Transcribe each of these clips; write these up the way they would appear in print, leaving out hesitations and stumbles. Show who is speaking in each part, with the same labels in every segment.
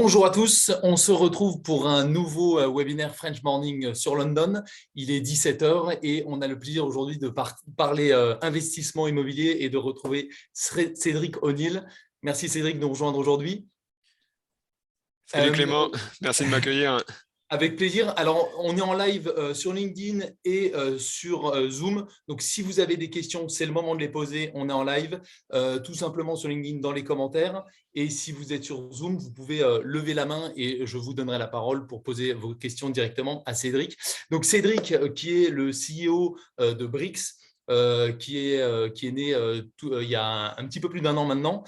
Speaker 1: Bonjour à tous, on se retrouve pour un nouveau webinaire French Morning sur London. Il est 17 heures et on a le plaisir aujourd'hui de parler investissement immobilier et de retrouver Cédric O'Neill. Merci Cédric de nous rejoindre aujourd'hui.
Speaker 2: Salut Clément, merci de m'accueillir.
Speaker 1: Avec plaisir. Alors, on est en live sur LinkedIn et sur Zoom. Donc, si vous avez des questions, c'est le moment de les poser. On est en live, tout simplement sur LinkedIn dans les commentaires. Et si vous êtes sur Zoom, vous pouvez lever la main et je vous donnerai la parole pour poser vos questions directement à Cédric. Donc, Cédric, qui est le CEO de Brix, qui est né il y a un petit peu plus d'un an maintenant,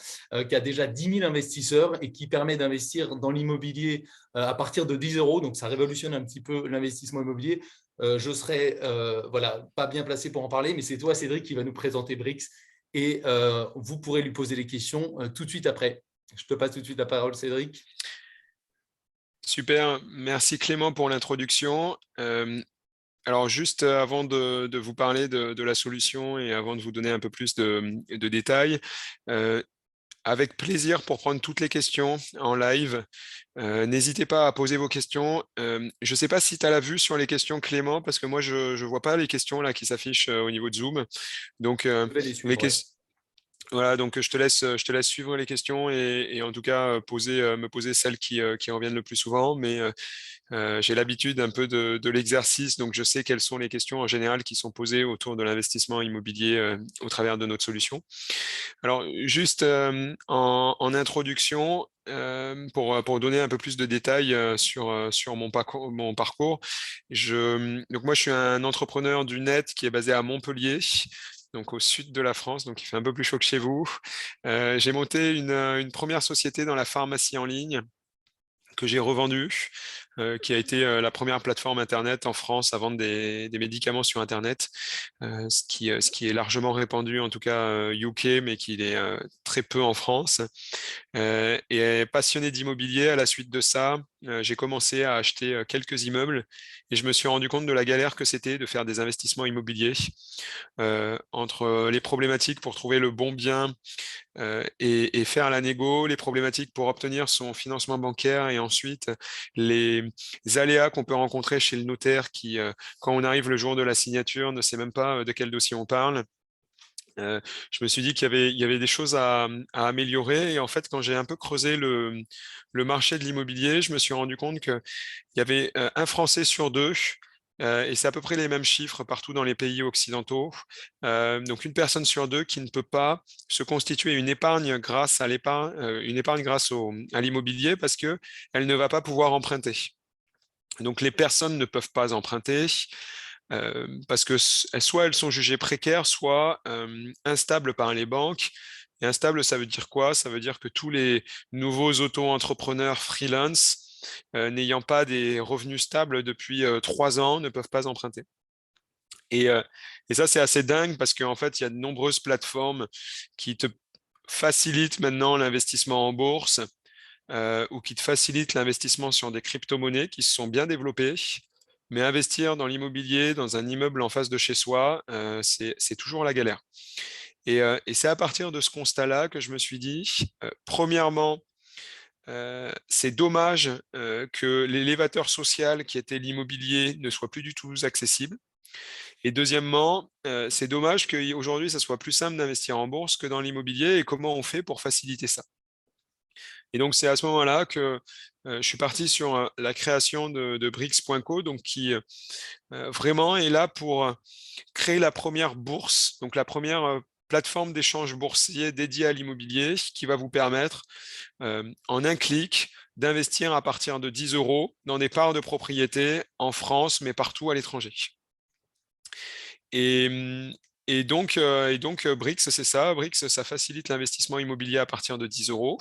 Speaker 1: qui a déjà 10 000 investisseurs et qui permet d'investir dans l'immobilier à partir de 10 euros. Donc, ça révolutionne un petit peu l'investissement immobilier. Je serai pas bien placé pour en parler, mais c'est toi, Cédric, qui va nous présenter Brix et vous pourrez lui poser les questions tout de suite après. Je te passe tout de suite la parole, Cédric.
Speaker 2: Super, merci Clément pour l'introduction. Alors juste avant de vous parler de la solution et avant de vous donner un peu plus de détails, avec plaisir pour prendre toutes les questions en live. N'hésitez pas à poser vos questions. Je ne sais pas si tu as la vue sur les questions, Clément, parce que moi, je ne vois pas les questions là qui s'affichent au niveau de Zoom. Donc,
Speaker 1: Je vais les suivre.
Speaker 2: voilà, donc je te laisse suivre les questions et en tout cas me poser celles qui reviennent le plus souvent. Mais j'ai l'habitude un peu de l'exercice, donc je sais quelles sont les questions en général qui sont posées autour de l'investissement immobilier au travers de notre solution. Alors, juste en introduction, pour donner un peu plus de détails sur mon parcours, donc moi, je suis un entrepreneur du net qui est basé à Montpellier, donc au sud de la France, donc il fait un peu plus chaud que chez vous. J'ai monté une première société dans la pharmacie en ligne que j'ai revendue, qui a été la première plateforme Internet en France à vendre des médicaments sur Internet, ce qui est largement répandu, en tout cas UK, mais qui est très peu en France. Et passionné d'immobilier, à la suite de ça, j'ai commencé à acheter quelques immeubles et je me suis rendu compte de la galère que c'était de faire des investissements immobiliers, entre les problématiques pour trouver le bon bien et faire la négo, les problématiques pour obtenir son financement bancaire et ensuite les aléas qu'on peut rencontrer chez le notaire qui, quand on arrive le jour de la signature, ne sait même pas de quel dossier on parle. Je me suis dit qu'il y avait des choses à améliorer et en fait, quand j'ai un peu creusé le marché de l'immobilier, je me suis rendu compte qu'il y avait un Français sur deux, et c'est à peu près les mêmes chiffres partout dans les pays occidentaux. Donc une personne sur deux qui ne peut pas se constituer une épargne grâce à une épargne grâce à l'immobilier parce que elle ne va pas pouvoir emprunter. Donc les personnes ne peuvent pas emprunter. Parce que soit elles sont jugées précaires, soit instables par les banques. Et instable, ça veut dire quoi? Ça veut dire que tous les nouveaux auto-entrepreneurs freelance, n'ayant pas des revenus stables depuis 3 ans, ne peuvent pas emprunter. Et, euh, et ça, c'est assez dingue parce qu'en fait, il y a de nombreuses plateformes qui te facilitent maintenant l'investissement en bourse ou qui te facilitent l'investissement sur des crypto-monnaies qui se sont bien développées. Mais investir dans l'immobilier, dans un immeuble en face de chez soi, c'est toujours la galère. Et c'est à partir de ce constat-là que je me suis dit, premièrement, c'est dommage que l'élévateur social qui était l'immobilier ne soit plus du tout accessible. Et deuxièmement, c'est dommage qu'aujourd'hui, ça soit plus simple d'investir en bourse que dans l'immobilier et comment on fait pour faciliter ça. Et donc, c'est à ce moment-là que je suis parti sur la création de Brix.co, donc qui vraiment est là pour créer la première bourse, donc la première plateforme d'échange boursier dédiée à l'immobilier qui va vous permettre, en un clic, d'investir à partir de 10 euros dans des parts de propriété en France, mais partout à l'étranger. Et, et donc, Brix, c'est ça. Brix, ça facilite l'investissement immobilier à partir de 10 euros.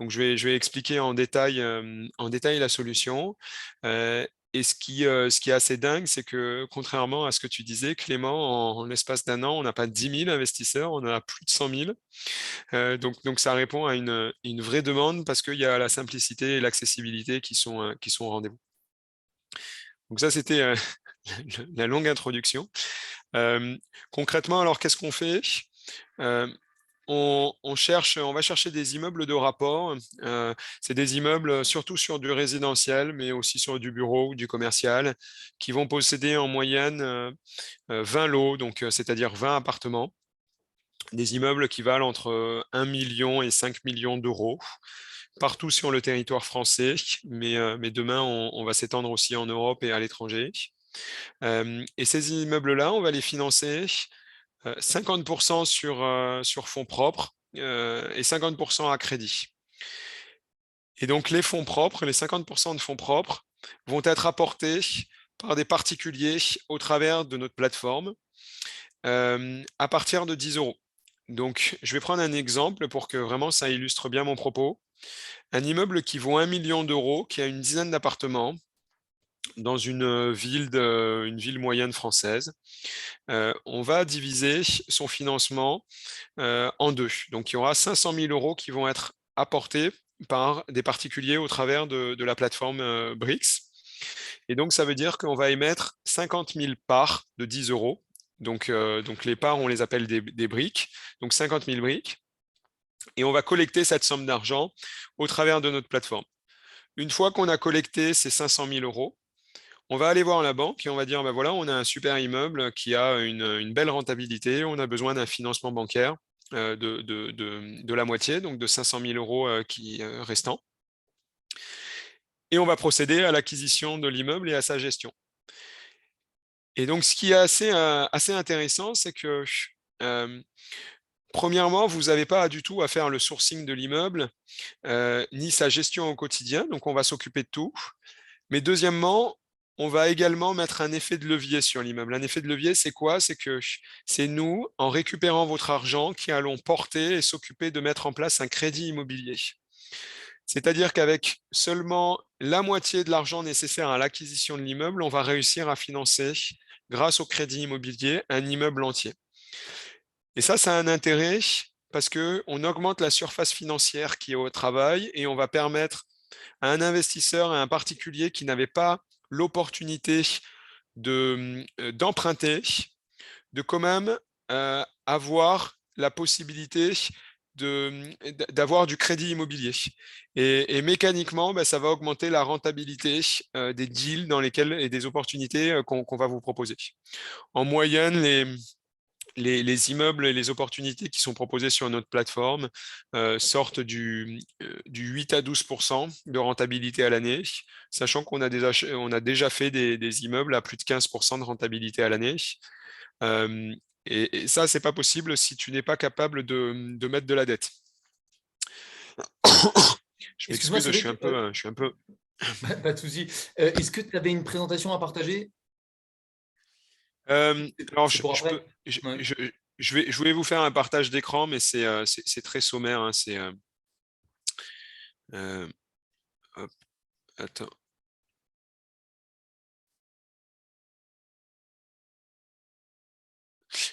Speaker 2: Donc, je vais expliquer en détail la solution. Et ce qui est assez dingue, c'est que contrairement à ce que tu disais, Clément, en l'espace d'un an, on n'a pas 10 000 investisseurs, on en a plus de 100 000. Donc, ça répond à une vraie demande parce qu'il y a la simplicité et l'accessibilité qui sont au rendez-vous. Donc ça, c'était la longue introduction. Concrètement, alors, qu'est-ce qu'on fait? on va chercher des immeubles de rapport. C'est des immeubles surtout sur du résidentiel, mais aussi sur du bureau ou du commercial, qui vont posséder en moyenne 20 lots, donc c'est-à-dire 20 appartements. Des immeubles qui valent entre 1 million et 5 millions d'euros, partout sur le territoire français, mais demain, on va s'étendre aussi en Europe et à l'étranger. Et ces immeubles-là, on va les financer 50% sur fonds propres et 50% à crédit. Et donc, les fonds propres, les 50% de fonds propres vont être apportés par des particuliers au travers de notre plateforme à partir de 10 euros. Donc, je vais prendre un exemple pour que vraiment ça illustre bien mon propos. Un immeuble qui vaut 1 million d'euros, qui a une dizaine d'appartements dans une ville moyenne française. On va diviser son financement en deux. Donc, il y aura 500 000 euros qui vont être apportés par des particuliers au travers de la plateforme Brix. Et donc, ça veut dire qu'on va émettre 50 000 parts de 10 euros. Donc les parts, on les appelle des briques. Donc, 50 000 briques. Et on va collecter cette somme d'argent au travers de notre plateforme. Une fois qu'on a collecté ces 500 000 euros, on va aller voir la banque et on va dire, ben voilà, on a un super immeuble qui a une belle rentabilité, on a besoin d'un financement bancaire de la moitié, donc de 500 000 euros restants. Et on va procéder à l'acquisition de l'immeuble et à sa gestion. Et donc, ce qui est assez intéressant, c'est que premièrement, vous n'avez pas du tout à faire le sourcing de l'immeuble, ni sa gestion au quotidien, donc on va s'occuper de tout. Mais deuxièmement, on va également mettre un effet de levier sur l'immeuble. Un effet de levier, c'est quoi? C'est que c'est nous, en récupérant votre argent, qui allons porter et s'occuper de mettre en place un crédit immobilier. C'est-à-dire qu'avec seulement la moitié de l'argent nécessaire à l'acquisition de l'immeuble, on va réussir à financer, grâce au crédit immobilier, un immeuble entier. Et ça a un intérêt parce qu'on augmente la surface financière qui est au travail et on va permettre à un investisseur, à un particulier qui n'avait pas l'opportunité d'emprunter, de quand même avoir la possibilité d'avoir du crédit immobilier. Et mécaniquement, ça va augmenter la rentabilité des deals dans lesquels, et des opportunités qu'on va vous proposer. En moyenne, les immeubles et les opportunités qui sont proposées sur notre plateforme sortent du 8 à 12% de rentabilité à l'année, sachant qu'on a déjà fait des immeubles à plus de 15% de rentabilité à l'année. Et ça, c'est pas possible si tu n'es pas capable de mettre de la dette. Je
Speaker 1: Excuse-moi,
Speaker 2: m'excuse,
Speaker 1: Cédric,
Speaker 2: je suis un peu...
Speaker 1: pas de souci. Est-ce que tu avais une présentation à partager?
Speaker 2: Alors,
Speaker 1: C'est pour après? Ouais.
Speaker 2: je voulais vous faire un partage d'écran, mais c'est très sommaire. Hein, hop, attends.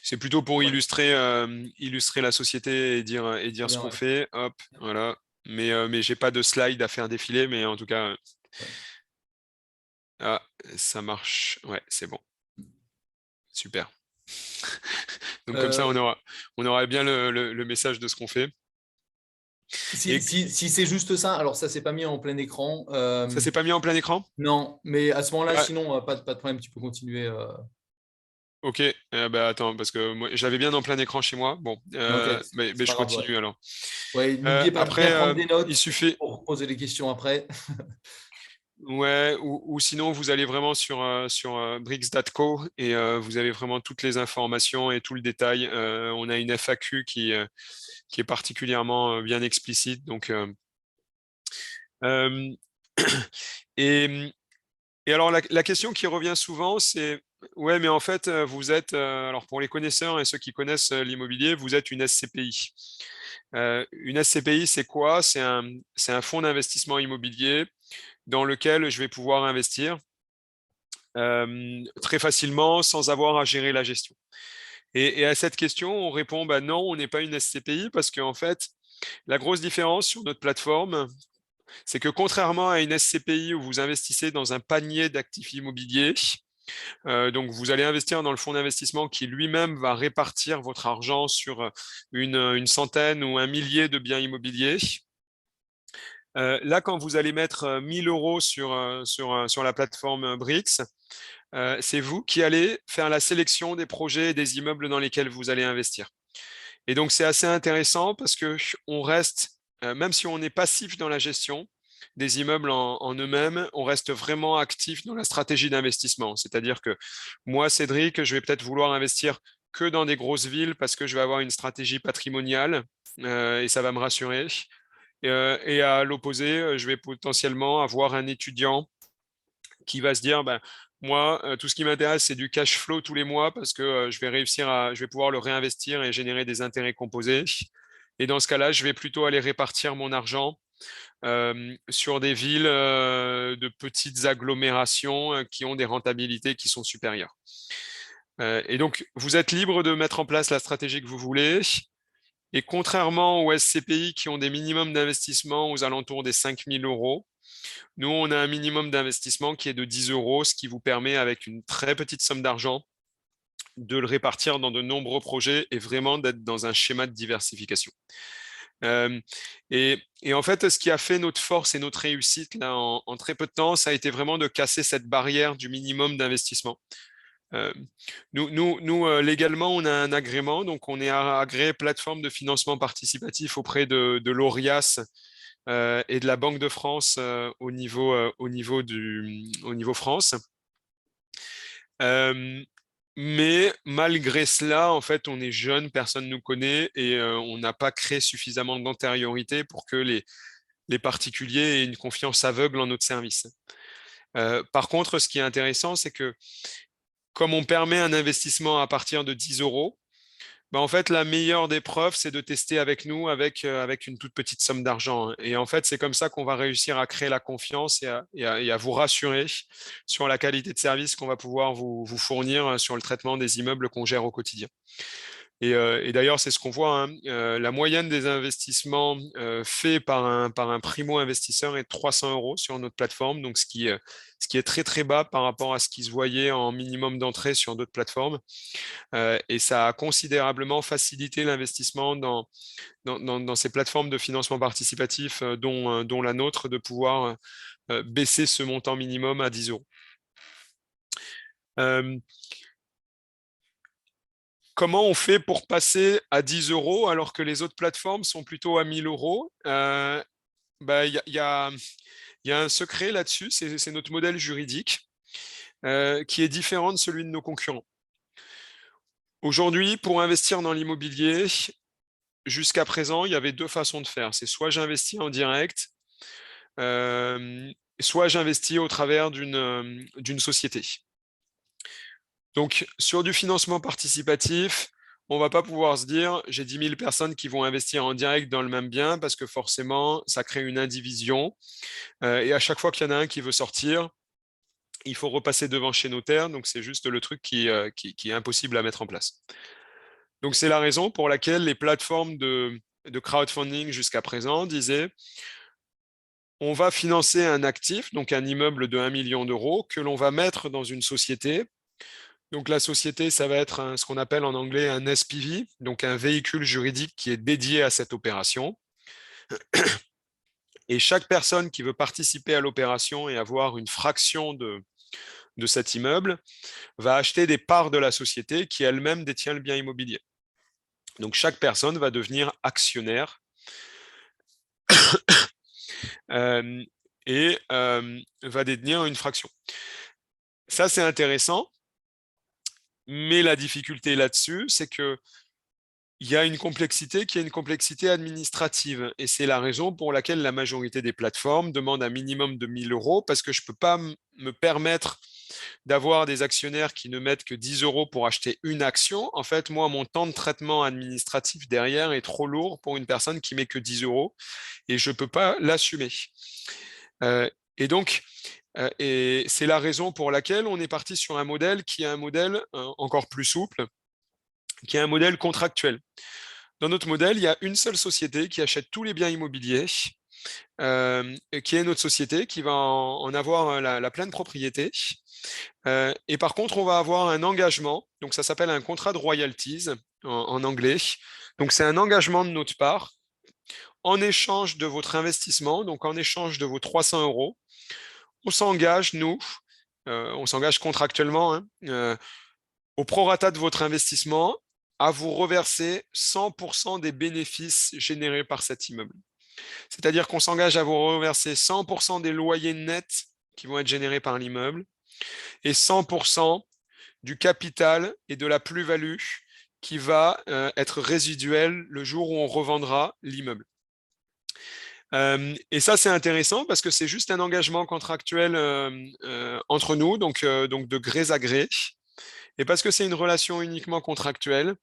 Speaker 2: C'est plutôt pour illustrer la société et dire
Speaker 1: Très
Speaker 2: ce
Speaker 1: bien,
Speaker 2: qu'on
Speaker 1: ouais.
Speaker 2: fait. Hop, voilà. Mais j'ai pas de slide à faire défiler, mais en tout cas, ah, ça marche. Ouais, c'est bon. Super. Donc comme ça, on aura bien le message de ce qu'on fait.
Speaker 1: Si,
Speaker 2: Et
Speaker 1: si c'est juste ça, alors ça, c'est pas mis en plein écran.
Speaker 2: ça s'est pas mis en plein écran?
Speaker 1: Non, mais à ce moment-là,
Speaker 2: Ah,
Speaker 1: sinon, pas de problème, tu peux continuer.
Speaker 2: ok, attends, parce que moi, j'avais bien en plein écran chez moi. Bon,
Speaker 1: Ok,
Speaker 2: mais
Speaker 1: c'est pas
Speaker 2: je
Speaker 1: grave. Ouais.
Speaker 2: continue alors.
Speaker 1: Ouais, n'oubliez pas de bien
Speaker 2: Après,
Speaker 1: prendre des
Speaker 2: il
Speaker 1: notes
Speaker 2: suffit,
Speaker 1: pour poser des questions après.
Speaker 2: ouais, ou sinon vous allez vraiment sur Bricks.co et vous avez vraiment toutes les informations et tout le détail. On a une FAQ qui est particulièrement bien explicite. Donc, euh, et, et alors la question qui revient souvent, c'est ouais, mais en fait, vous êtes, alors pour les connaisseurs et ceux qui connaissent l'immobilier, vous êtes une SCPI. Une SCPI, c'est quoi? C'est un fonds d'investissement immobilier dans lequel je vais pouvoir investir très facilement sans avoir à gérer la gestion. Et à cette question, on répond bah non, on n'est pas une SCPI parce qu'en fait, la grosse différence sur notre plateforme, c'est que contrairement à une SCPI où vous investissez dans un panier d'actifs immobiliers, Donc, vous allez investir dans le fonds d'investissement qui lui-même va répartir votre argent sur une centaine ou un millier de biens immobiliers. Là, quand vous allez mettre 1000 euros sur la plateforme Brix, c'est vous qui allez faire la sélection des projets et des immeubles dans lesquels vous allez investir. Et donc, c'est assez intéressant parce que on reste, même si on est passif dans la gestion des immeubles en eux-mêmes, on reste vraiment actif dans la stratégie d'investissement. C'est-à-dire que moi, Cédric, je vais peut-être vouloir investir que dans des grosses villes parce que je vais avoir une stratégie patrimoniale et ça va me rassurer. Et à l'opposé, je vais potentiellement avoir un étudiant qui va se dire, ben, moi, tout ce qui m'intéresse, c'est du cash flow tous les mois parce que je vais pouvoir le réinvestir et générer des intérêts composés. Et dans ce cas-là, je vais plutôt aller répartir mon argent sur des villes de petites agglomérations qui ont des rentabilités qui sont supérieures. Et donc, vous êtes libre de mettre en place la stratégie que vous voulez. Et contrairement aux SCPI qui ont des minimums d'investissement aux alentours des 5 000 euros, nous, on a un minimum d'investissement qui est de 10 euros, ce qui vous permet, avec une très petite somme d'argent, de le répartir dans de nombreux projets et vraiment d'être dans un schéma de diversification. Et en fait, ce qui a fait notre force et notre réussite là, en très peu de temps, ça a été vraiment de casser cette barrière du minimum d'investissement. Nous, légalement, on a un agrément, donc on est agréé plateforme de financement participatif auprès de l'ORIAS et de la Banque de France au niveau France. Mais malgré cela, en fait, on est jeune, personne ne nous connaît et on n'a pas créé suffisamment d'antériorité pour que les particuliers aient une confiance aveugle en notre service. Par contre, ce qui est intéressant, c'est que comme on permet un investissement à partir de 10 euros, en fait, la meilleure des preuves, c'est de tester avec nous avec une toute petite somme d'argent. Et en fait, c'est comme ça qu'on va réussir à créer la confiance et à vous rassurer sur la qualité de service qu'on va pouvoir vous fournir sur le traitement des immeubles qu'on gère au quotidien. Et d'ailleurs, c'est ce qu'on voit, hein. La moyenne des investissements faits par un primo-investisseur est de 300 euros sur notre plateforme, donc ce qui est très très bas par rapport à ce qui se voyait en minimum d'entrée sur d'autres plateformes. Et ça a considérablement facilité l'investissement dans ces plateformes de financement participatif, dont la nôtre, de pouvoir baisser ce montant minimum à 10 euros. Comment on fait pour passer à 10 euros alors que les autres plateformes sont plutôt à 1000 euros? Il y a un secret là-dessus, c'est notre modèle juridique qui est différent de celui de nos concurrents. Aujourd'hui, pour investir dans l'immobilier, jusqu'à présent, il y avait deux façons de faire. C'est soit j'investis en direct, soit j'investis au travers d'une société. Donc, sur du financement participatif, on ne va pas pouvoir se dire j'ai 10 000 personnes qui vont investir en direct dans le même bien parce que forcément, ça crée une indivision. Et à chaque fois qu'il y en a un qui veut sortir, il faut repasser devant chez notaire. Donc, c'est juste le truc qui est impossible à mettre en place. Donc, c'est la raison pour laquelle les plateformes de crowdfunding jusqu'à présent disaient on va financer un actif, donc un immeuble de 1 million d'euros, que l'on va mettre dans une société. Donc la société, ça va être ce qu'on appelle en anglais un SPV, donc un véhicule juridique qui est dédié à cette opération. Et chaque personne qui veut participer à l'opération et avoir une fraction de cet immeuble va acheter des parts de la société qui elle-même détient le bien immobilier. Donc chaque personne va devenir actionnaire et va détenir une fraction. Ça, c'est intéressant. Mais la difficulté là-dessus, c'est que il y a une complexité qui est une complexité administrative. Et c'est la raison pour laquelle la majorité des plateformes demandent un minimum de 1 000 euros parce que je ne peux pas me permettre d'avoir des actionnaires qui ne mettent que 10 euros pour acheter une action. En fait, moi, mon temps de traitement administratif derrière est trop lourd pour une personne qui met que 10 euros et je ne peux pas l'assumer. Et donc, et c'est la raison pour laquelle on est parti sur un modèle qui est un modèle encore plus souple, qui est un modèle contractuel. Dans notre modèle, il y a une seule société qui achète tous les biens immobiliers qui est notre société, qui va en avoir la pleine propriété. Et par contre, on va avoir un engagement, donc ça s'appelle un contrat de royalties en anglais. Donc c'est un engagement de notre part en échange de votre investissement, donc en échange de vos 300 euros. On s'engage, nous, on s'engage contractuellement, hein, au prorata de votre investissement, à vous reverser 100% des bénéfices générés par cet immeuble. C'est-à-dire qu'on s'engage à vous reverser 100% des loyers nets qui vont être générés par l'immeuble et 100% du capital et de la plus-value qui va être résiduel le jour où on revendra l'immeuble. Et ça, c'est intéressant parce que c'est juste un engagement contractuel entre nous, donc de gré à gré. Et parce que c'est une relation uniquement contractuelle,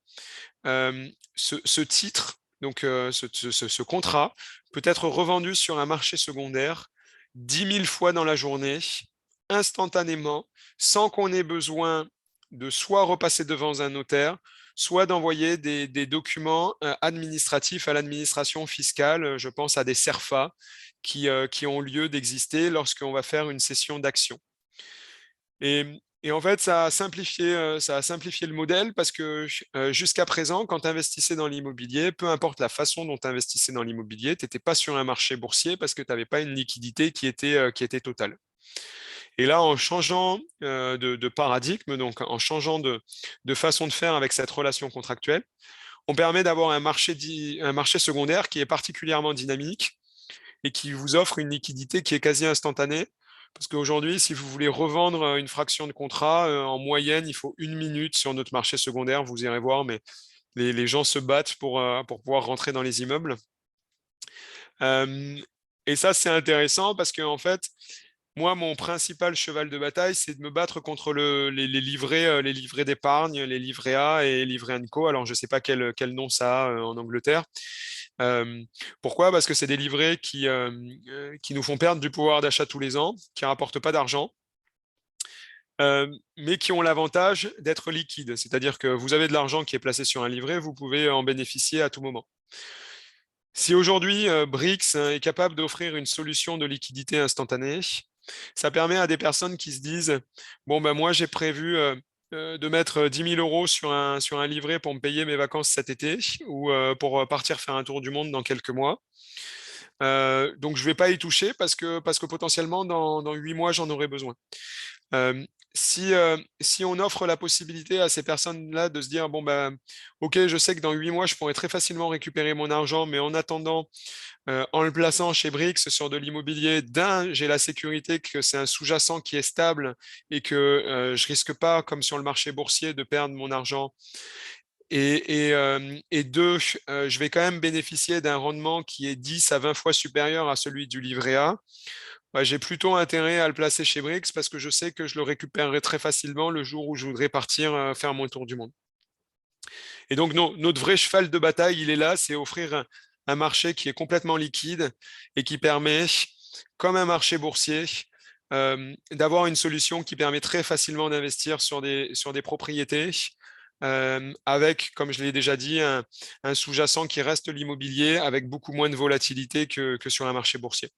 Speaker 2: ce titre, donc ce contrat, peut être revendu sur un marché secondaire 10 000 fois dans la journée, instantanément, sans qu'on ait besoin de soit repasser devant un notaire, soit d'envoyer des documents administratifs à l'administration fiscale. Je pense à des CERFA qui ont lieu d'exister lorsqu'on va faire une cession d'actions. Et en fait, ça a simplifié le modèle parce que jusqu'à présent, quand tu investissais dans l'immobilier, peu importe la façon dont tu investissais dans l'immobilier, tu n'étais pas sur un marché boursier parce que tu n'avais pas une liquidité qui était totale. Et là, en changeant de paradigme, donc en changeant de façon de faire avec cette relation contractuelle, on permet d'avoir un marché secondaire qui est particulièrement dynamique et qui vous offre une liquidité qui est quasi instantanée. Parce qu'aujourd'hui, si vous voulez revendre une fraction de contrat, en moyenne, il faut 1 minute sur notre marché secondaire. Vous irez voir, mais les gens se battent pour pouvoir rentrer dans les immeubles. Et ça, c'est intéressant parce que, en fait, moi, mon principal cheval de bataille, c'est de me battre contre les livrets d'épargne, les livrets A et les livrets Co. Alors, je ne sais pas quel nom ça a en Angleterre. Pourquoi? Parce que c'est des livrets qui nous font perdre du pouvoir d'achat tous les ans, qui ne rapportent pas d'argent, mais qui ont l'avantage d'être liquides. C'est-à-dire que vous avez de l'argent qui est placé sur un livret, vous pouvez en bénéficier à tout moment. Si aujourd'hui, Brix est capable d'offrir une solution de liquidité instantanée, ça permet à des personnes qui se disent « Bon, ben moi, j'ai prévu de mettre 10 000 euros sur un livret pour me payer mes vacances cet été ou pour partir faire un tour du monde dans quelques mois. Donc, je ne vais pas y toucher parce que potentiellement, dans 8 mois, j'en aurai besoin. » Si on offre la possibilité à ces personnes-là de se dire, bon, ben, ok, je sais que dans 8 mois, je pourrais très facilement récupérer mon argent, mais en attendant, en le plaçant chez Brix sur de l'immobilier, j'ai la sécurité que c'est un sous-jacent qui est stable et que je risque pas, comme sur le marché boursier, de perdre mon argent. Et deux, je vais quand même bénéficier d'un rendement qui est 10 à 20 fois supérieur à celui du livret A. J'ai plutôt intérêt à le placer chez Brix parce que je sais que je le récupérerai très facilement le jour où je voudrais partir faire mon tour du monde. Et donc, notre vrai cheval de bataille, il est là, c'est offrir un marché qui est complètement liquide et qui permet, comme un marché boursier, d'avoir une solution qui permet très facilement d'investir sur des propriétés avec, comme je l'ai déjà dit, un sous-jacent qui reste l'immobilier avec beaucoup moins de volatilité que sur un marché boursier.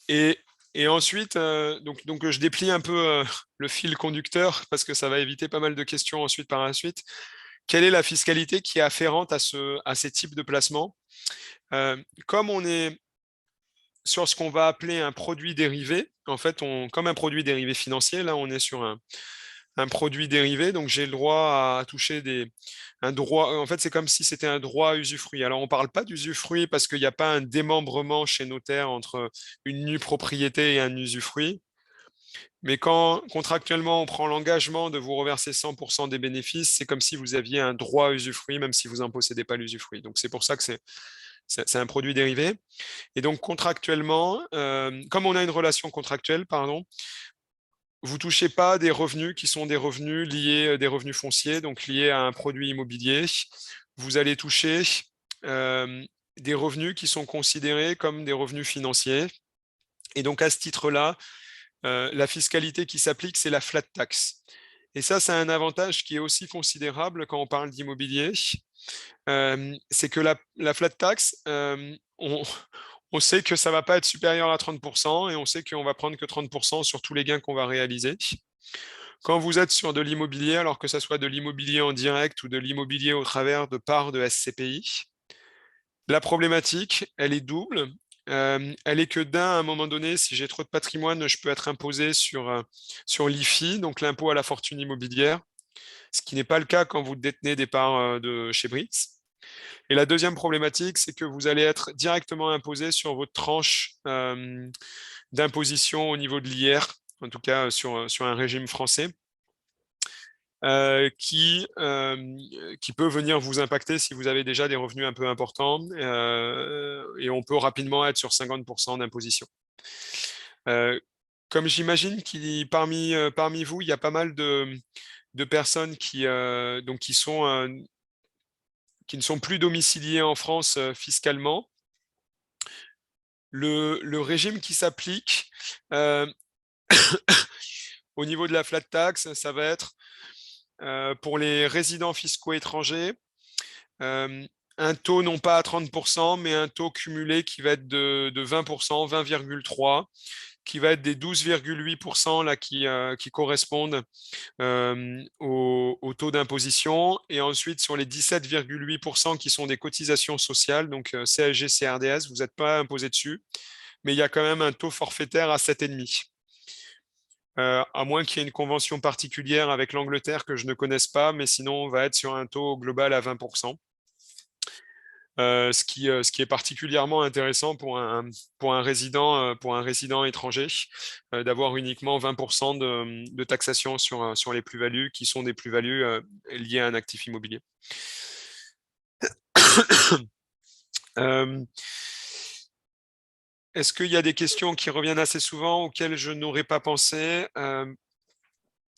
Speaker 2: Et ensuite, donc je déplie un peu le fil conducteur parce que ça va éviter pas mal de questions ensuite par la suite. Quelle est la fiscalité qui est afférente à ces types de placements? Comme on est sur ce qu'on va appeler un produit dérivé, en fait, comme un produit dérivé financier, là on est sur un produit dérivé, donc j'ai le droit à toucher un droit. En fait, c'est comme si c'était un droit à usufruit. Alors, on ne parle pas d'usufruit parce qu'il n'y a pas un démembrement chez notaire entre une nue propriété et un usufruit. Mais quand contractuellement on prend l'engagement de vous reverser 100% des bénéfices, c'est comme si vous aviez un droit à usufruit, même si vous n'en possédez pas l'usufruit. Donc, c'est pour ça que c'est un produit dérivé. Et donc, contractuellement, comme on a une relation contractuelle, pardon, vous ne touchez pas des revenus qui sont des revenus liés, des revenus fonciers, donc liés à un produit immobilier. Vous allez toucher des revenus qui sont considérés comme des revenus financiers. Et donc, à ce titre-là, la fiscalité qui s'applique, c'est la flat tax. Et ça, c'est un avantage qui est aussi considérable quand on parle d'immobilier. c'est que la flat tax, on sait que ça ne va pas être supérieur à 30% et on sait qu'on va prendre que 30% sur tous les gains qu'on va réaliser. Quand vous êtes sur de l'immobilier, alors que ce soit de l'immobilier en direct ou de l'immobilier au travers de parts de SCPI, la problématique, elle est double. Elle est que à un moment donné, si j'ai trop de patrimoine, je peux être imposé sur l'IFI, donc l'impôt à la fortune immobilière, ce qui n'est pas le cas quand vous détenez des parts de chez Brics. Et la deuxième problématique, c'est que vous allez être directement imposé sur votre tranche d'imposition au niveau de l'IR, en tout cas sur un régime français. Qui peut venir vous impacter si vous avez déjà des revenus un peu importants et on peut rapidement être sur 50% d'imposition. Comme j'imagine qu'il parmi vous, il y a pas mal de personnes qui ne sont plus domiciliées en France fiscalement. Le régime qui s'applique au niveau de la flat tax, ça va être pour les résidents fiscaux étrangers, un taux non pas à 30%, mais un taux cumulé qui va être de 20%, 20,3%, qui va être des 12,8% là, qui correspondent au taux d'imposition, et ensuite sur les 17,8% qui sont des cotisations sociales, donc CSG, CRDS, vous n'êtes pas imposé dessus, mais il y a quand même un taux forfaitaire à 7,5%. À moins qu'il y ait une convention particulière avec l'Angleterre que je ne connaisse pas, mais sinon on va être sur un taux global à 20%. Ce qui est particulièrement intéressant pour un résident étranger, d'avoir uniquement 20% de taxation sur les plus-values qui sont des plus-values liées à un actif immobilier. Est-ce qu'il y a des questions qui reviennent assez souvent auxquelles je n'aurais pas pensé?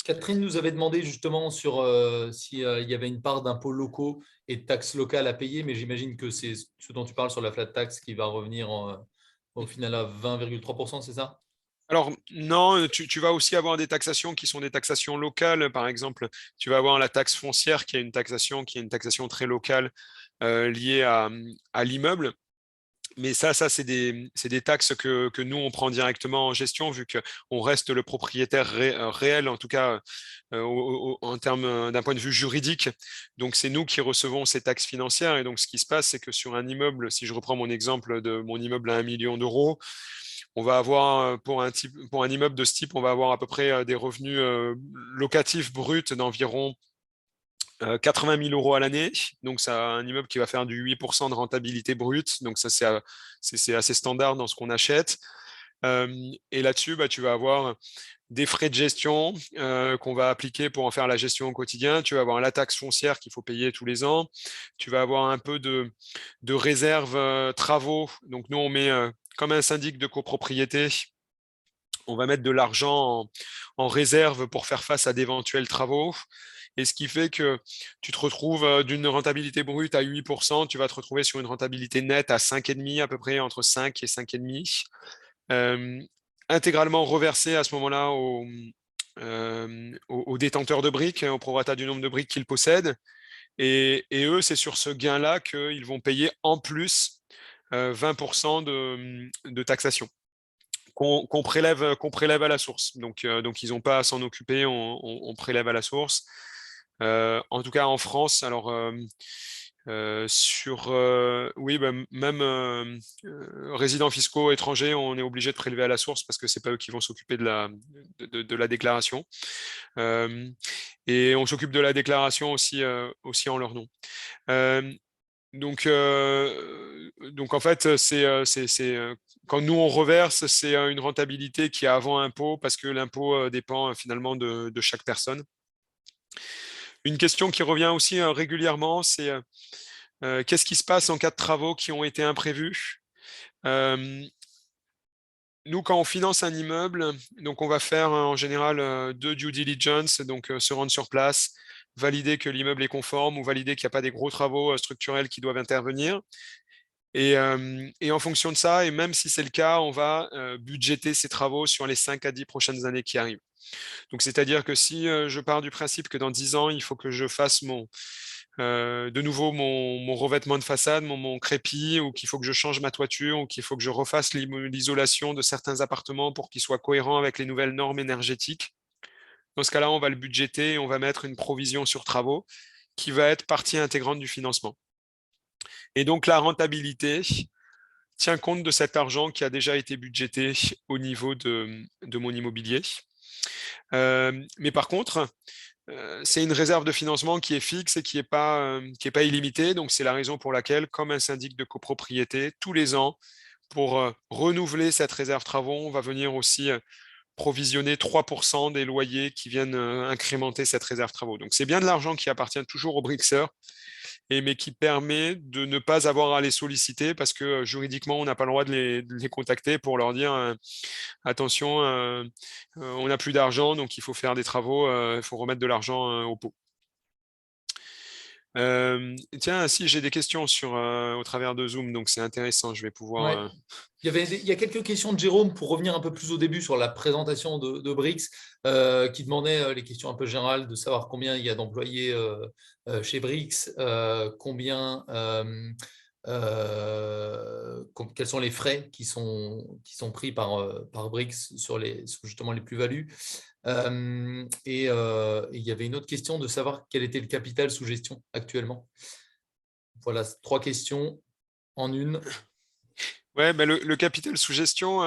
Speaker 1: Catherine nous avait demandé justement sur s'il y avait une part d'impôts locaux et de taxes locales à payer, mais j'imagine que c'est ce dont tu parles sur la flat tax qui va revenir au final à 20,3%, c'est ça?
Speaker 2: Alors non, tu vas aussi avoir des taxations qui sont des taxations locales. Par exemple, tu vas avoir la taxe foncière qui est une taxation très locale liée à l'immeuble. Mais ça c'est des taxes que nous, on prend directement en gestion, vu qu'on reste le propriétaire réel, en tout cas en termes d'un point de vue juridique. Donc, c'est nous qui recevons ces taxes financières. Et donc, ce qui se passe, c'est que sur un immeuble, si je reprends mon exemple de mon immeuble à 1 million d'euros, on va avoir, pour un immeuble de ce type, on va avoir à peu près des revenus locatifs bruts d'environ 80 000 euros à l'année, donc c'est un immeuble qui va faire du 8% de rentabilité brute, donc ça c'est assez standard dans ce qu'on achète. Et là-dessus, tu vas avoir des frais de gestion qu'on va appliquer pour en faire la gestion au quotidien. Tu vas avoir la taxe foncière qu'il faut payer tous les ans. Tu vas avoir un peu de réserve travaux. Donc nous, on met comme un syndic de copropriété, on va mettre de l'argent en réserve pour faire face à d'éventuels travaux. Et ce qui fait que tu te retrouves d'une rentabilité brute à 8%, tu vas te retrouver sur une rentabilité nette à 5,5, à peu près entre 5 et 5,5, intégralement reversé à ce moment-là aux détenteurs de briques, au prorata du nombre de briques qu'ils possèdent. Et eux, c'est sur ce gain-là qu'ils vont payer en plus 20% de taxation qu'on prélève à la source. Donc ils n'ont pas à s'en occuper, on prélève à la source. En tout cas, en France, alors oui, même résidents fiscaux étrangers, on est obligé de prélever à la source parce que c'est pas eux qui vont s'occuper de la déclaration. Et on s'occupe de la déclaration aussi en leur nom. Donc en fait, quand nous on reverse, c'est une rentabilité qui est avant impôt parce que l'impôt dépend finalement de chaque personne. Une question qui revient aussi régulièrement, c'est qu'est-ce qui se passe en cas de travaux qui ont été imprévus? Nous, quand on finance un immeuble, donc on va faire en général 2 due diligence, donc se rendre sur place, valider que l'immeuble est conforme ou valider qu'il n'y a pas des gros travaux structurels qui doivent intervenir. Et en fonction de ça, et même si c'est le cas, on va budgéter ces travaux sur les 5 à 10 prochaines années qui arrivent. Donc, c'est-à-dire que si je pars du principe que dans 10 ans, il faut que je fasse de nouveau mon revêtement de façade, mon crépi, ou qu'il faut que je change ma toiture, ou qu'il faut que je refasse l'isolation de certains appartements pour qu'ils soient cohérents avec les nouvelles normes énergétiques. Dans ce cas-là, on va le budgéter et on va mettre une provision sur travaux qui va être partie intégrante du financement. Et donc la rentabilité tient compte de cet argent qui a déjà été budgété au niveau de mon immobilier. Mais par contre, c'est une réserve de financement qui est fixe et qui n'est pas illimitée. Donc, c'est la raison pour laquelle, comme un syndic de copropriété, tous les ans, pour renouveler cette réserve travaux, on va venir aussi provisionner 3% des loyers qui viennent incrémenter cette réserve travaux. Donc, c'est bien de l'argent qui appartient toujours aux Brixeurs, mais qui permet de ne pas avoir à les solliciter parce que juridiquement, on n'a pas le droit de les contacter pour leur dire attention, on n'a plus d'argent, donc il faut faire des travaux, il faut remettre de l'argent au pot. Tiens, si j'ai des questions au travers de Zoom, donc c'est intéressant, je vais pouvoir...
Speaker 1: Ouais. Il y a quelques questions de Jérôme pour revenir un peu plus au début sur la présentation de Brix, qui demandait les questions un peu générales de savoir combien il y a d'employés chez Brix, quels sont les frais qui sont pris par Brix sur justement les plus-values. Et il y avait une autre question de savoir quel était le capital sous gestion actuellement. Voilà, 3 questions en une.
Speaker 2: Ouais, ben le capital sous gestion,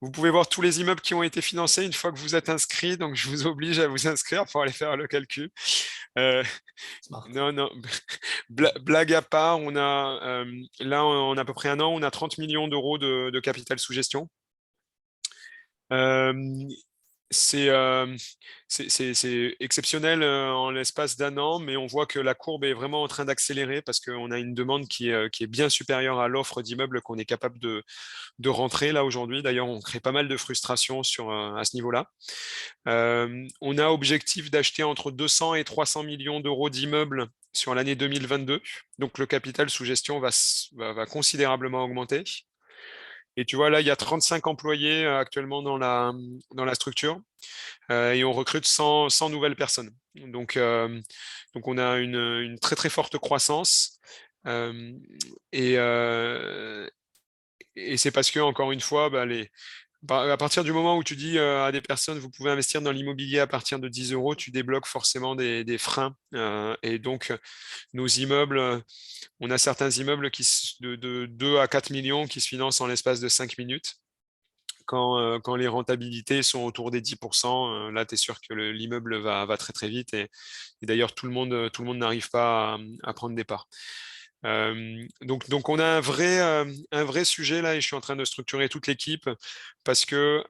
Speaker 2: vous pouvez voir tous les immeubles qui ont été financés une fois que vous êtes inscrit, donc je vous oblige à vous inscrire pour aller faire le calcul. Non, non, blague à part, on a là en à peu près un an, on a 30 millions d'euros de capital sous gestion. C'est exceptionnel en l'espace d'un an, mais on voit que la courbe est vraiment en train d'accélérer parce qu'on a une demande qui est bien supérieure à l'offre d'immeubles qu'on est capable de rentrer là aujourd'hui. D'ailleurs, on crée pas mal de frustration à ce niveau-là. On a objectif d'acheter entre 200 et 300 millions d'euros d'immeubles sur l'année 2022. Donc, le capital sous gestion va considérablement augmenter. Et tu vois, là, il y a 35 employés actuellement dans la structure et on recrute 100 nouvelles personnes. Donc on a une très, très forte croissance. Et c'est parce que, encore une fois, à partir du moment où tu dis à des personnes, vous pouvez investir dans l'immobilier à partir de 10 euros, tu débloques forcément des freins. Et donc, nos immeubles, on a certains immeubles de 2 à 4 millions qui se financent en l'espace de 5 minutes. Quand les rentabilités sont autour des 10%, là, tu es sûr que l'immeuble va très, très vite. Et d'ailleurs, tout le monde n'arrive pas à prendre des parts. Donc, on a un vrai sujet là, et je suis en train de structurer toute l'équipe parce que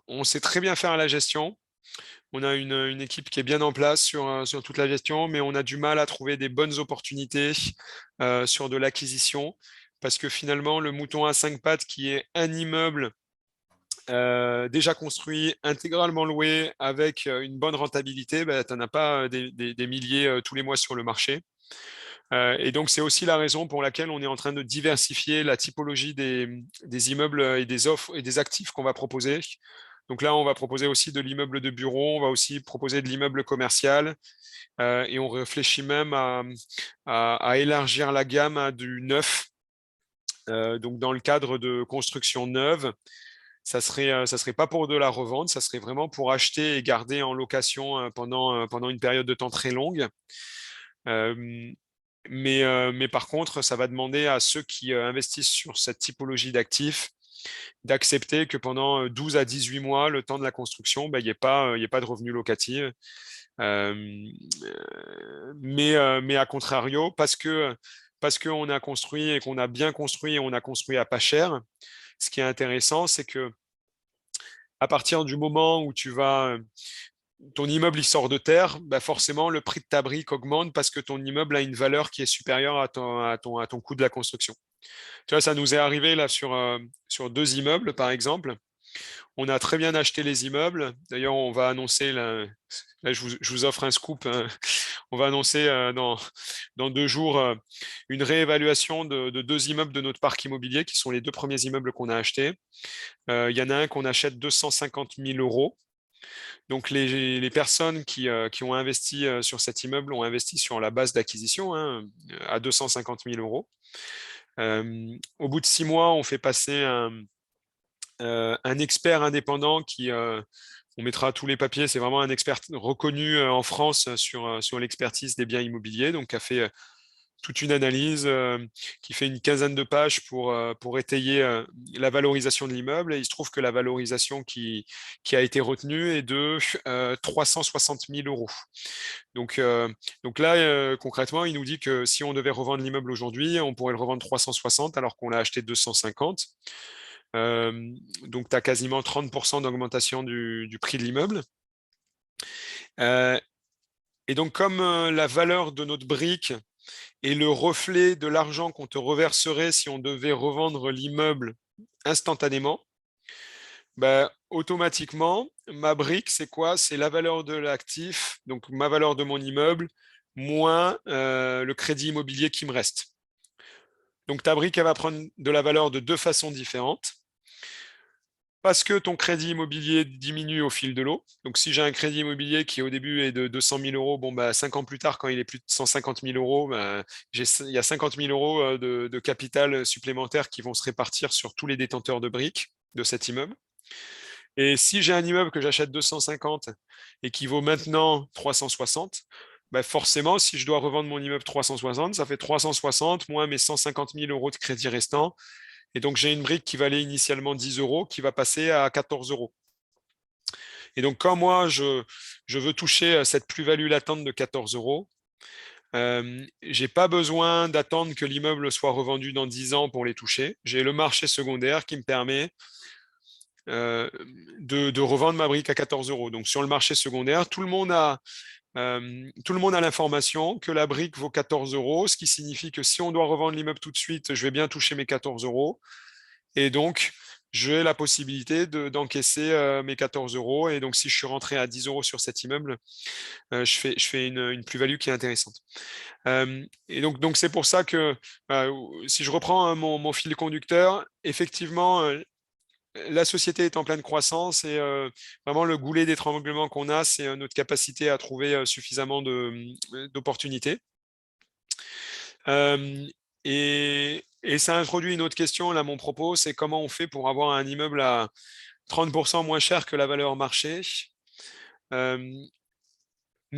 Speaker 2: on sait très bien faire la gestion. On a une équipe qui est bien en place sur toute la gestion, mais on a du mal à trouver des bonnes opportunités sur de l'acquisition parce que finalement, le mouton à 5 pattes qui est un immeuble déjà construit, intégralement loué, avec une bonne rentabilité, tu n'en as pas des milliers tous les mois sur le marché. Et donc, c'est aussi la raison pour laquelle on est en train de diversifier la typologie des immeubles et des offres et des actifs qu'on va proposer. Donc là, on va proposer aussi de l'immeuble de bureau, on va aussi proposer de l'immeuble commercial et on réfléchit même à élargir la gamme à du neuf. Donc, dans le cadre de construction neuve, ça serait pas pour de la revente, ça serait vraiment pour acheter et garder en location pendant une période de temps très longue. Mais par contre, ça va demander à ceux qui investissent sur cette typologie d'actifs d'accepter que pendant 12 à 18 mois, le temps de la construction, il n'y ait pas de revenus locatifs. Mais à contrario, parce qu'on a construit et qu'on a bien construit et on a construit à pas cher, ce qui est intéressant, c'est que à partir du moment où ton immeuble il sort de terre, forcément le prix de ta brique augmente parce que ton immeuble a une valeur qui est supérieure à ton coût de la construction. Tu vois, ça nous est arrivé là sur 2 immeubles, par exemple. On a très bien acheté les immeubles. D'ailleurs, on va annoncer, là je vous offre un scoop, hein. On va annoncer dans 2 jours une réévaluation de 2 immeubles de notre parc immobilier, qui sont les 2 premiers immeubles qu'on a achetés. Il y en a un qu'on achète 250 000 euros. Donc, les personnes qui ont investi sur cet immeuble ont investi sur la base d'acquisition à 250 000 euros. Au bout de 6 mois, on fait passer un expert indépendant on mettra tous les papiers, c'est vraiment un expert reconnu en France sur l'expertise des biens immobiliers, donc qui a fait toute une analyse qui fait une quinzaine de pages pour étayer la valorisation de l'immeuble. Et il se trouve que la valorisation qui a été retenue est de 360 000 euros. Donc là, concrètement, il nous dit que si on devait revendre l'immeuble aujourd'hui, on pourrait le revendre 360 alors qu'on l'a acheté 250. Donc, tu as quasiment 30% d'augmentation du prix de l'immeuble. Et donc, comme la valeur de notre brique est le reflet de l'argent qu'on te reverserait si on devait revendre l'immeuble instantanément, automatiquement, ma brique, c'est quoi? C'est la valeur de l'actif, donc ma valeur de mon immeuble, moins le crédit immobilier qui me reste. Donc, ta brique, elle va prendre de la valeur de deux façons différentes. Parce que ton crédit immobilier diminue au fil de l'eau. Donc, si j'ai un crédit immobilier qui au début est de 200 000 euros, 5 ans plus tard, quand il est plus de 150 000 euros, il y a 50 000 euros de capital supplémentaire qui vont se répartir sur tous les détenteurs de briques de cet immeuble. Et si j'ai un immeuble que j'achète 250 et qui vaut maintenant 360, forcément, si je dois revendre mon immeuble 360, ça fait 360 moins mes 150 000 euros de crédit restant. Et donc, j'ai une brique qui valait initialement 10 euros qui va passer à 14 euros. Et donc, quand moi, je veux toucher cette plus-value latente de 14 euros, je n'ai pas besoin d'attendre que l'immeuble soit revendu dans 10 ans pour les toucher. J'ai le marché secondaire qui me permet de revendre ma brique à 14 euros. Donc, sur le marché secondaire, tout le monde a l'information que la brique vaut 14 euros, ce qui signifie que si on doit revendre l'immeuble tout de suite, je vais bien toucher mes 14 euros. Et donc, j'ai la possibilité d'encaisser mes 14 euros. Et donc, si je suis rentré à 10 euros sur cet immeuble, je fais une plus-value qui est intéressante. Et donc c'est pour ça que, si je reprends mon fil conducteur, effectivement, la société est en pleine croissance et vraiment le goulet d'étranglement qu'on a, c'est notre capacité à trouver suffisamment d'opportunités. Et ça introduit une autre question, là, mon propos, c'est comment on fait pour avoir un immeuble à 30% moins cher que la valeur marché. Nous,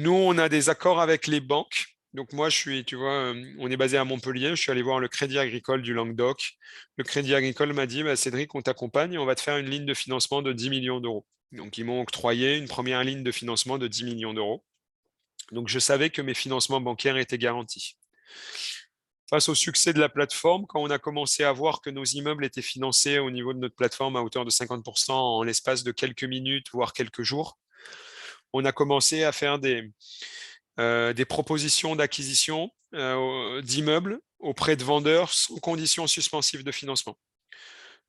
Speaker 2: on a des accords avec les banques. Donc moi, tu vois, on est basé à Montpellier, je suis allé voir le Crédit Agricole du Languedoc. Le Crédit Agricole m'a dit, Cédric, on t'accompagne et on va te faire une ligne de financement de 10 millions d'euros. Donc ils m'ont octroyé une première ligne de financement de 10 millions d'euros. Donc je savais que mes financements bancaires étaient garantis. Face au succès de la plateforme, quand on a commencé à voir que nos immeubles étaient financés au niveau de notre plateforme à hauteur de 50% en l'espace de quelques minutes, voire quelques jours, on a commencé à faire des propositions d'acquisition d'immeubles auprès de vendeurs sans conditions suspensives de financement.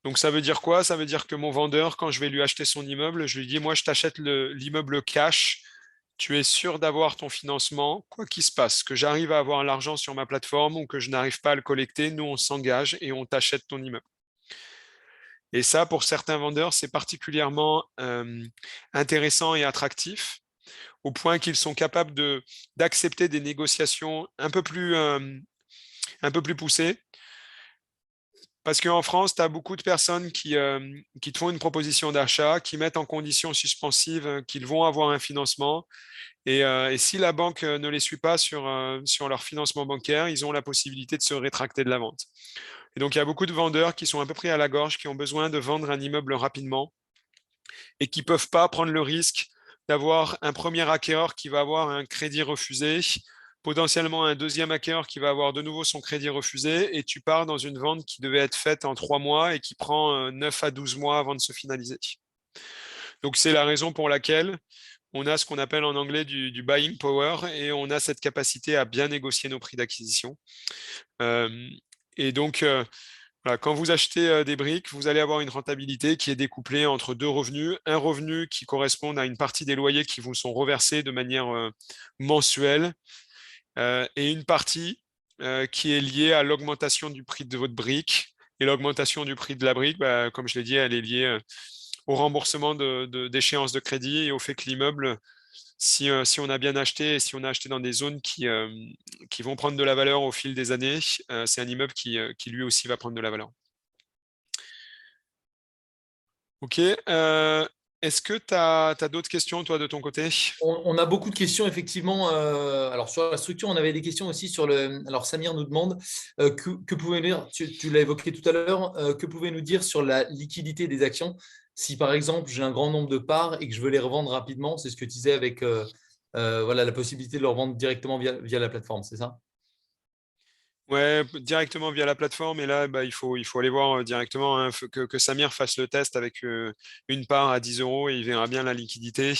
Speaker 2: Donc ça veut dire quoi? Ça veut dire que mon vendeur, quand je vais lui acheter son immeuble, je lui dis, moi je t'achète l'immeuble cash, tu es sûr d'avoir ton financement, quoi qu'il se passe, que j'arrive à avoir l'argent sur ma plateforme ou que je n'arrive pas à le collecter, nous on s'engage et on t'achète ton immeuble. Et ça, pour certains vendeurs, c'est particulièrement intéressant et attractif, au point qu'ils sont capables d'accepter des négociations un peu plus poussées. Parce qu'en France, tu as beaucoup de personnes qui te font une proposition d'achat, qui mettent en condition suspensive qu'ils vont avoir un financement. Et si la banque ne les suit pas sur leur financement bancaire, ils ont la possibilité de se rétracter de la vente. Et donc, il y a beaucoup de vendeurs qui sont un peu pris à la gorge, qui ont besoin de vendre un immeuble rapidement et qui ne peuvent pas prendre le risque d'avoir un premier acquéreur qui va avoir un crédit refusé, potentiellement un deuxième acquéreur qui va avoir de nouveau son crédit refusé, et tu pars dans une vente qui devait être faite en 3 mois et qui prend 9 à 12 mois avant de se finaliser. Donc, c'est la raison pour laquelle on a ce qu'on appelle en anglais du buying power et on a cette capacité à bien négocier nos prix d'acquisition. Et donc, voilà, quand vous achetez des briques, vous allez avoir une rentabilité qui est découplée entre deux revenus. Un revenu qui correspond à une partie des loyers qui vous sont reversés de manière mensuelle et une partie qui est liée à l'augmentation du prix de votre brique. Et l'augmentation du prix de la brique, comme je l'ai dit, elle est liée au remboursement d'échéances de crédit et au fait que l'immeuble, si on a bien acheté et si on a acheté dans des zones qui vont prendre de la valeur au fil des années, c'est un immeuble qui lui aussi va prendre de la valeur. Ok. Est-ce que tu as d'autres questions, toi, de ton côté?
Speaker 1: On a beaucoup de questions, effectivement. Alors, sur la structure, on avait des questions aussi sur le. Alors, Samir nous demande que pouvez-vous dire, tu l'as évoqué tout à l'heure, que pouvez-vous nous dire sur la liquidité des actions? Si, par exemple, j'ai un grand nombre de parts et que je veux les revendre rapidement, c'est ce que tu disais avec voilà, la possibilité de le revendre directement via la plateforme, c'est ça?
Speaker 2: Ouais, directement via la plateforme. Et là, il faut aller voir directement, hein, que Samir fasse le test avec une part à 10 euros et il verra bien la liquidité.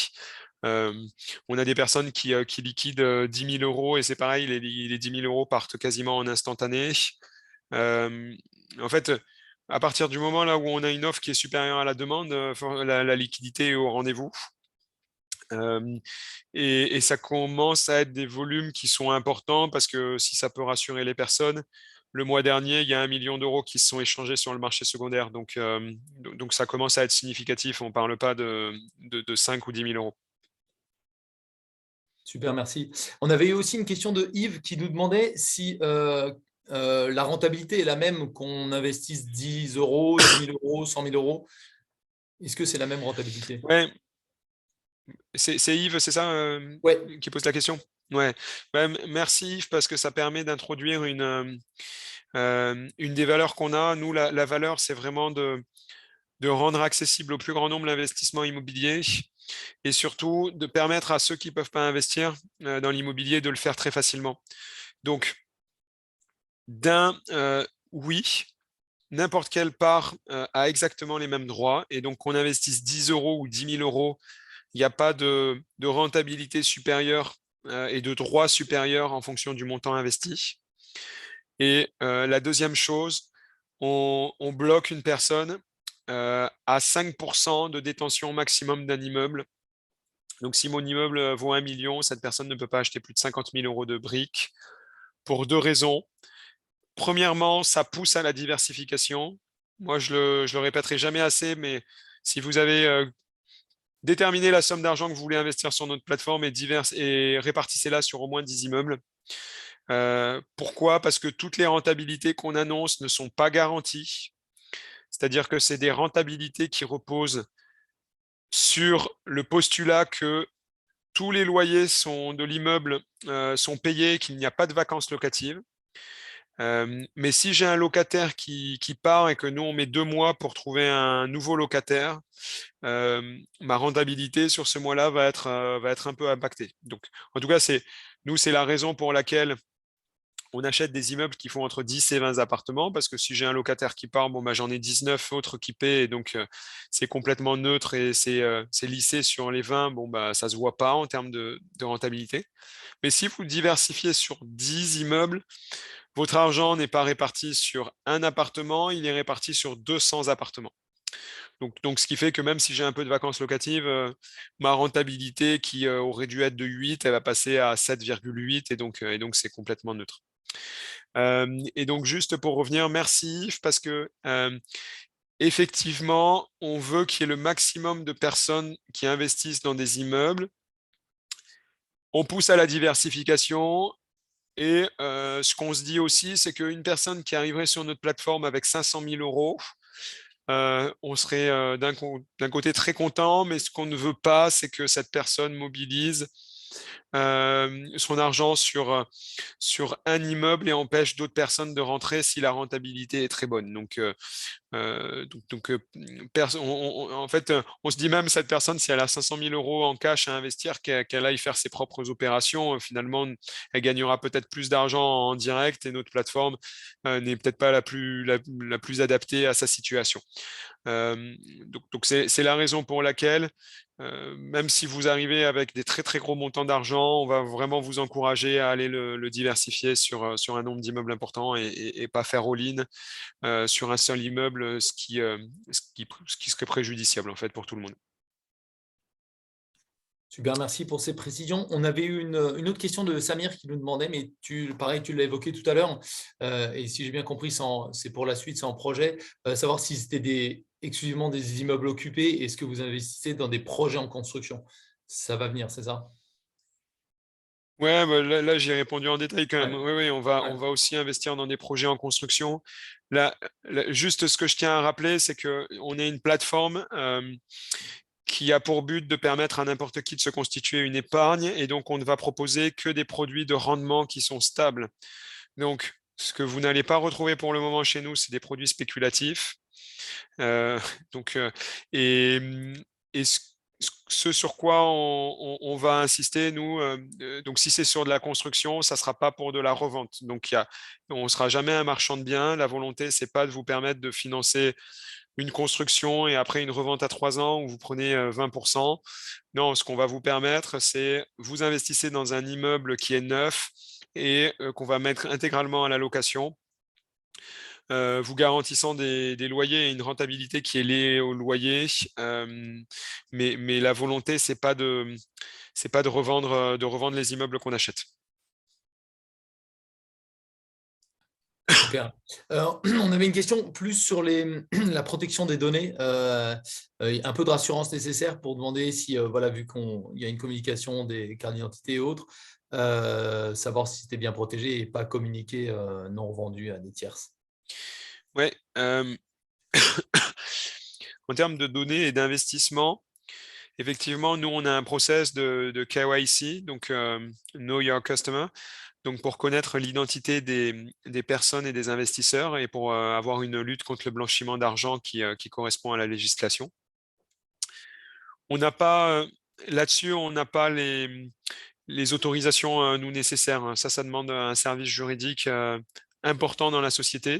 Speaker 2: On a des personnes qui liquident 10 000 euros et c'est pareil, les 10 000 euros partent quasiment en instantané. En fait, à partir du moment là où on a une offre qui est supérieure à la demande, la liquidité est au rendez-vous. Et ça commence à être des volumes qui sont importants parce que si ça peut rassurer les personnes, le mois dernier, il y a 1 million d'euros qui se sont échangés sur le marché secondaire. Donc ça commence à être significatif. On ne parle pas de 5 ou 10 000 euros.
Speaker 1: Super, merci. On avait eu aussi une question de Yves qui nous demandait si la rentabilité est la même qu'on investisse 10 euros, 10 000 euros, 100 000 euros. Est-ce que c'est la même rentabilité?
Speaker 2: Ouais, c'est Yves, c'est ça,
Speaker 1: Ouais,
Speaker 2: qui pose la question? Ouais. Merci Yves parce que ça permet d'introduire une des valeurs qu'on a. Nous, la valeur, c'est vraiment de rendre accessible au plus grand nombre l'investissement immobilier et surtout de permettre à ceux qui ne peuvent pas investir dans l'immobilier de le faire très facilement. Donc, oui, n'importe quelle part a exactement les mêmes droits et donc qu'on investisse 10 euros ou 10 000 euros, il n'y a pas de rentabilité supérieure et de droits supérieurs en fonction du montant investi. Et la deuxième chose, on bloque une personne à 5% de détention maximum d'un immeuble. Donc, si mon immeuble vaut 1 million, cette personne ne peut pas acheter plus de 50 000 euros de briques pour deux raisons. Premièrement, ça pousse à la diversification. Moi, je le répéterai jamais assez, mais si vous avez déterminé la somme d'argent que vous voulez investir sur notre plateforme et répartissez-la sur au moins 10 immeubles. Pourquoi? Parce que toutes les rentabilités qu'on annonce ne sont pas garanties. C'est-à-dire que c'est des rentabilités qui reposent sur le postulat que tous les loyers de l'immeuble sont payés, qu'il n'y a pas de vacances locatives. Mais si j'ai un locataire qui part et que nous, on met 2 mois pour trouver un nouveau locataire, ma rentabilité sur ce mois-là va être un peu impactée. Donc, en tout cas, c'est la raison pour laquelle on achète des immeubles qui font entre 10 et 20 appartements, parce que si j'ai un locataire qui part, j'en ai 19 autres qui paient, et donc c'est complètement neutre et c'est lissé sur les 20, ça ne se voit pas en termes de rentabilité. Mais si vous diversifiez sur 10 immeubles, votre argent n'est pas réparti sur un appartement, il est réparti sur 200 appartements. Donc, ce qui fait que même si j'ai un peu de vacances locatives, ma rentabilité qui aurait dû être de 8, elle va passer à 7,8 et donc c'est complètement neutre. Et donc, juste pour revenir, merci Yves, parce que effectivement, on veut qu'il y ait le maximum de personnes qui investissent dans des immeubles. On pousse à la diversification. Et ce qu'on se dit aussi, c'est qu'une personne qui arriverait sur notre plateforme avec 500 000 euros, on serait d'un côté très content, mais ce qu'on ne veut pas, c'est que cette personne mobilise son argent sur un immeuble et empêche d'autres personnes de rentrer si la rentabilité est très bonne. Donc, en fait, on se dit même cette personne, si elle a 500 000 euros en cash à investir, qu'elle aille faire ses propres opérations, finalement, elle gagnera peut-être plus d'argent en direct et notre plateforme n'est peut-être pas la plus adaptée à sa situation. Donc c'est la raison pour laquelle, même si vous arrivez avec des très très gros montants d'argent, on va vraiment vous encourager à aller le diversifier sur un nombre d'immeubles important et pas faire all-in sur un seul immeuble, ce qui serait préjudiciable en fait pour tout le monde.
Speaker 1: super, merci pour ces précisions. On avait eu une autre question de Samir qui nous demandait, mais pareil, tu l'as évoqué tout à l'heure, et si j'ai bien compris, c'est pour la suite, c'est en projet, savoir si c'était exclusivement des immeubles occupés? Est-ce que vous investissez dans des projets en construction? Ça va venir, c'est ça?
Speaker 2: Ouais, bah, là, j'y ai répondu en détail quand même.
Speaker 1: Ouais,
Speaker 2: Oui, oui,
Speaker 1: ouais.
Speaker 2: on va aussi investir dans des projets en construction. Là, juste ce que je tiens à rappeler, c'est qu'on est une plateforme qui a pour but de permettre à n'importe qui de se constituer une épargne, et donc on ne va proposer que des produits de rendement qui sont stables. Donc, ce que vous n'allez pas retrouver pour le moment chez nous, c'est des produits spéculatifs. Euh, donc, et, et ce sur quoi on va insister, nous, donc si c'est sur de la construction, ça ne sera pas pour de la revente. Donc, on ne sera jamais un marchand de biens. La volonté, c'est pas de vous permettre de financer une construction et après une revente à 3 ans où vous prenez 20%. Non, ce qu'on va vous permettre, c'est vous investissez dans un immeuble qui est neuf et qu'on va mettre intégralement à la location, vous garantissant des loyers et une rentabilité qui est liée au loyer. Mais la volonté, c'est pas de revendre les immeubles qu'on achète.
Speaker 1: Super. On avait une question plus sur la protection des données, un peu de rassurance nécessaire pour demander si, voilà, vu qu'il y a une communication des cartes d'identité et autres, savoir si c'était bien protégé et pas communiqué non revendu à des tierces.
Speaker 2: Ouais. En termes de données et d'investissement, effectivement, nous, on a un process de KYC, donc Know Your Customer, donc pour connaître l'identité des personnes et des investisseurs et pour avoir une lutte contre le blanchiment d'argent qui correspond à la législation. On n'a pas, là-dessus, on n'a pas les autorisations nous nécessaires, hein. Ça demande un service juridique important dans la société.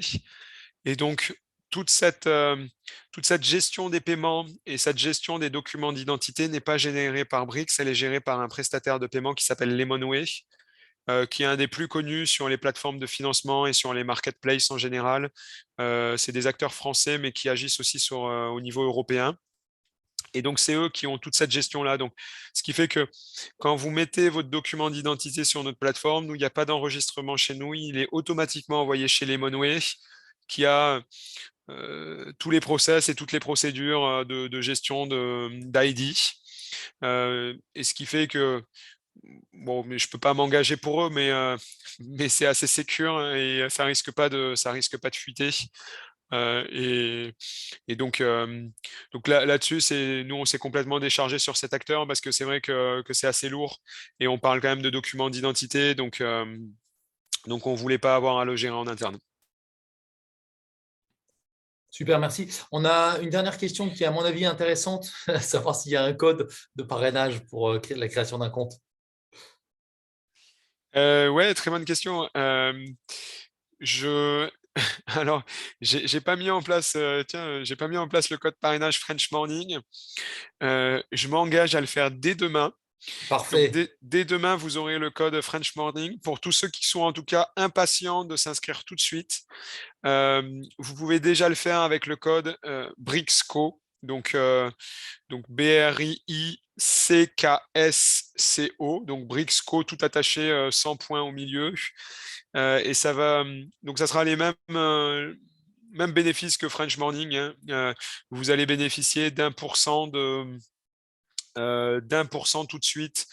Speaker 2: Et donc, toute cette, euh, toute cette gestion des paiements et cette gestion des documents d'identité n'est pas générée par Brix, elle est gérée par un prestataire de paiement qui s'appelle Lemonway, qui est un des plus connus sur les plateformes de financement et sur les marketplaces en général. C'est des acteurs français, mais qui agissent aussi au niveau européen. Et donc, c'est eux qui ont toute cette gestion-là. Donc, ce qui fait que quand vous mettez votre document d'identité sur notre plateforme, nous, il n'y a pas d'enregistrement chez nous. Il est automatiquement envoyé chez Lemonway, qui a tous les process et toutes les procédures de gestion d'ID. Et ce qui fait que, bon, mais je ne peux pas m'engager pour eux, mais c'est assez sécure et ça risque pas de fuiter. Euh, et, et donc là-dessus, nous, on s'est complètement déchargé sur cet acteur parce que c'est vrai que c'est assez lourd et on parle quand même de documents d'identité, donc on ne voulait pas avoir à le gérer en interne.
Speaker 1: Super, merci. On a une dernière question qui est à mon avis intéressante, savoir s'il y a un code de parrainage pour la création d'un compte.
Speaker 2: Ouais, très bonne question. Je alors j'ai pas mis en place j'ai pas mis en place le code parrainage French Morning. Je m'engage à le faire dès demain. Donc
Speaker 1: Parfait.
Speaker 2: dès demain, vous aurez le code French Morning. Pour tous ceux qui sont en tout cas impatients de s'inscrire tout de suite, vous pouvez déjà le faire avec le code BRICSCO. Donc BRICKSCO, donc BRICSCO tout attaché, sans point au milieu. Et donc ça sera les mêmes bénéfices que French Morning, hein. Vous allez bénéficier d'1% tout de suite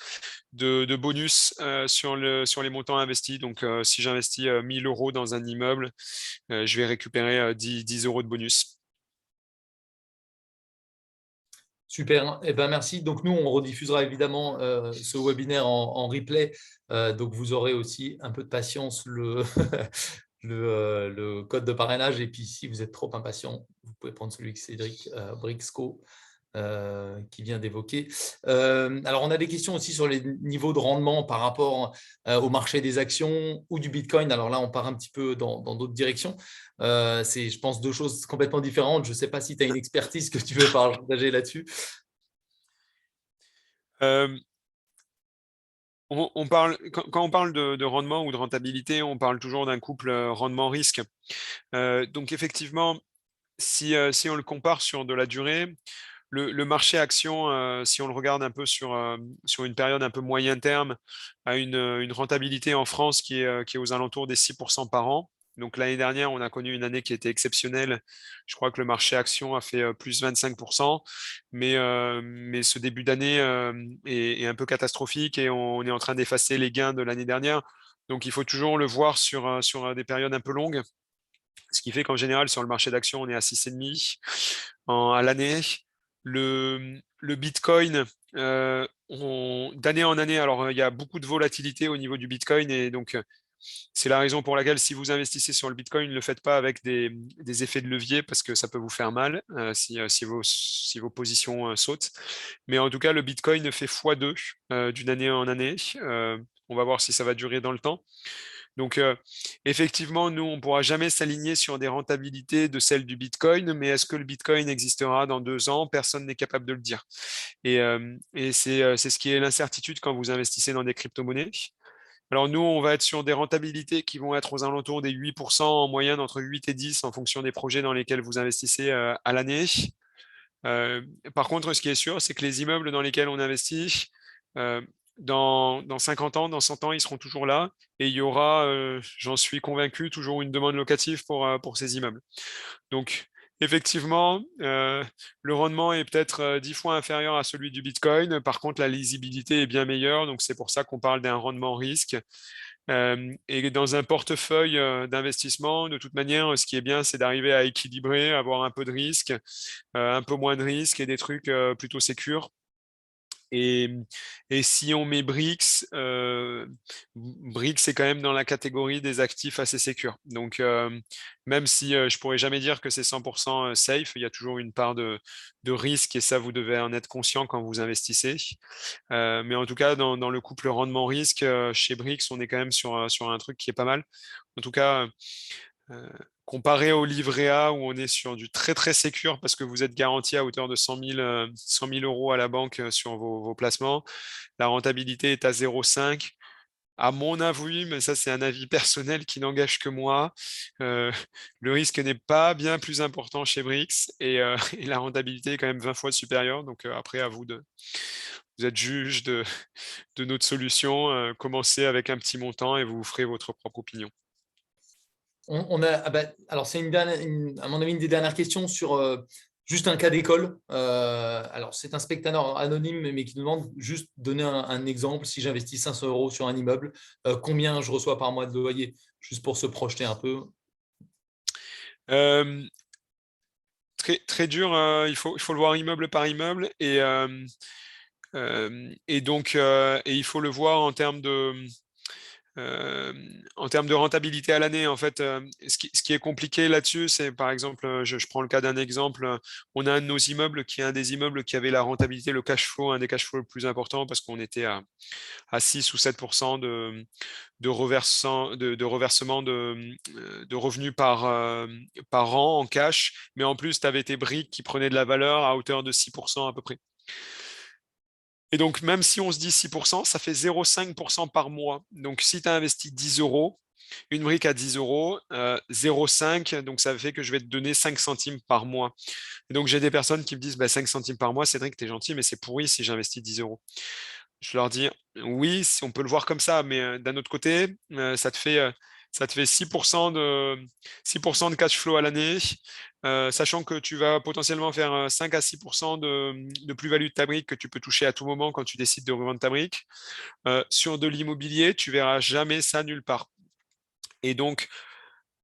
Speaker 2: de bonus sur les montants investis. Donc, si j'investis 1000 euros dans un immeuble, je vais récupérer 10 euros de bonus.
Speaker 1: Super, eh ben, merci. Donc nous, on rediffusera évidemment ce webinaire en replay. Donc vous aurez aussi un peu de patience le code de parrainage. Et puis si vous êtes trop impatient, vous pouvez prendre celui que Cédric Brixco qui vient d'évoquer. Alors on a des questions aussi sur les niveaux de rendement par rapport au marché des actions ou du Bitcoin. Alors là, on part un petit peu dans d'autres directions. C'est, je pense, deux choses complètement différentes. Je ne sais pas si tu as une expertise que tu veux partager là-dessus.
Speaker 2: Euh, quand on parle de rendement ou de rentabilité, on parle toujours d'un couple rendement-risque. Donc effectivement, si on le compare sur de la durée, le marché action, si on le regarde un peu sur une période un peu moyen terme, a une rentabilité en France qui est aux alentours des 6% par an. Donc l'année dernière, on a connu une année qui était exceptionnelle. Je crois que le marché action a fait plus 25%, mais ce début d'année est un peu catastrophique et on est en train d'effacer les gains de l'année dernière. Donc il faut toujours le voir sur des périodes un peu longues. Ce qui fait qu'en général, sur le marché d'action, on est à 6,5 à l'année. Le Bitcoin, d'année en année, alors il y a beaucoup de volatilité au niveau du Bitcoin et donc c'est la raison pour laquelle si vous investissez sur le Bitcoin, ne le faites pas avec des effets de levier parce que ça peut vous faire mal si vos positions sautent. Mais en tout cas, le Bitcoin fait x2 d'une année en année. On va voir si ça va durer dans le temps. Donc, effectivement, nous, on ne pourra jamais s'aligner sur des rentabilités de celles du Bitcoin, mais est-ce que le Bitcoin existera dans 2 ans? Personne n'est capable de le dire. Et c'est ce qui est l'incertitude quand vous investissez dans des crypto-monnaies. Alors, nous, on va être sur des rentabilités qui vont être aux alentours des 8% en moyenne, entre 8 et 10 en fonction des projets dans lesquels vous investissez à l'année. Euh, Par contre, ce qui est sûr, c'est que les immeubles dans lesquels on investit, euh, dans 50 ans, dans 100 ans, ils seront toujours là et il y aura, j'en suis convaincu, toujours une demande locative pour ces immeubles. Donc, effectivement, le rendement est peut-être 10 fois inférieur à celui du Bitcoin. Par contre, la lisibilité est bien meilleure. Donc, c'est pour ça qu'on parle d'un rendement risque. Et dans un portefeuille d'investissement, de toute manière, ce qui est bien, c'est d'arriver à équilibrer, avoir un peu de risque, un peu moins de risque et des trucs plutôt sécures. Et, et si on met BRICS, BRICS est quand même dans la catégorie des actifs assez sécures. Donc, même si je pourrais jamais dire que c'est 100% safe, il y a toujours une part de risque et ça, vous devez en être conscient quand vous investissez. Mais en tout cas, dans le couple rendement-risque, chez BRICS, on est quand même sur un truc qui est pas mal. En tout cas, euh, comparé au livret A où on est sur du très très sécure parce que vous êtes garanti à hauteur de 100 000 euros à la banque sur vos placements, la rentabilité est à 0,5. À mon avis, mais ça c'est un avis personnel qui n'engage que moi, euh, le risque n'est pas bien plus important chez BRICS et la rentabilité est quand même 20 fois supérieure. Donc après, à vous êtes juge de notre solution. Commencez avec un petit montant et vous ferez votre propre opinion.
Speaker 1: Alors, c'est à mon avis, une des dernières questions sur juste un cas d'école. Alors, c'est un spectateur anonyme, mais qui nous demande juste donner un exemple. Si j'investis 500 euros sur un immeuble, combien je reçois par mois de loyer? Juste pour se projeter un peu.
Speaker 2: Euh, très dur, il faut le voir immeuble par immeuble et donc il faut le voir en termes de rentabilité à l'année. En fait, ce qui est compliqué là-dessus, c'est par exemple, je prends le cas d'un exemple, on a un de nos immeubles qui est un des immeubles qui avait la rentabilité, le cash flow, un des cash flows le plus important parce qu'on était à 6 ou 7% de reversement de revenus par an en cash, mais en plus, tu avais tes briques qui prenaient de la valeur à hauteur de 6% à peu près. Et donc, même si on se dit 6%, ça fait 0,5% par mois. Donc, si tu as investi 10 euros, une brique à 10 euros, 0,5, donc ça fait que je vais te donner 5 centimes par mois. Et donc, j'ai des personnes qui me disent 5 centimes par mois, Cédric, t'es gentil, mais c'est pourri si j'investis 10 euros. Je leur dis, oui, on peut le voir comme ça, mais d'un autre côté, ça te fait 6% de cash flow à l'année, sachant que tu vas potentiellement faire 5 à 6% de plus-value de ta brique que tu peux toucher à tout moment quand tu décides de revendre ta brique. Sur de l'immobilier, tu verras jamais ça nulle part. Et donc,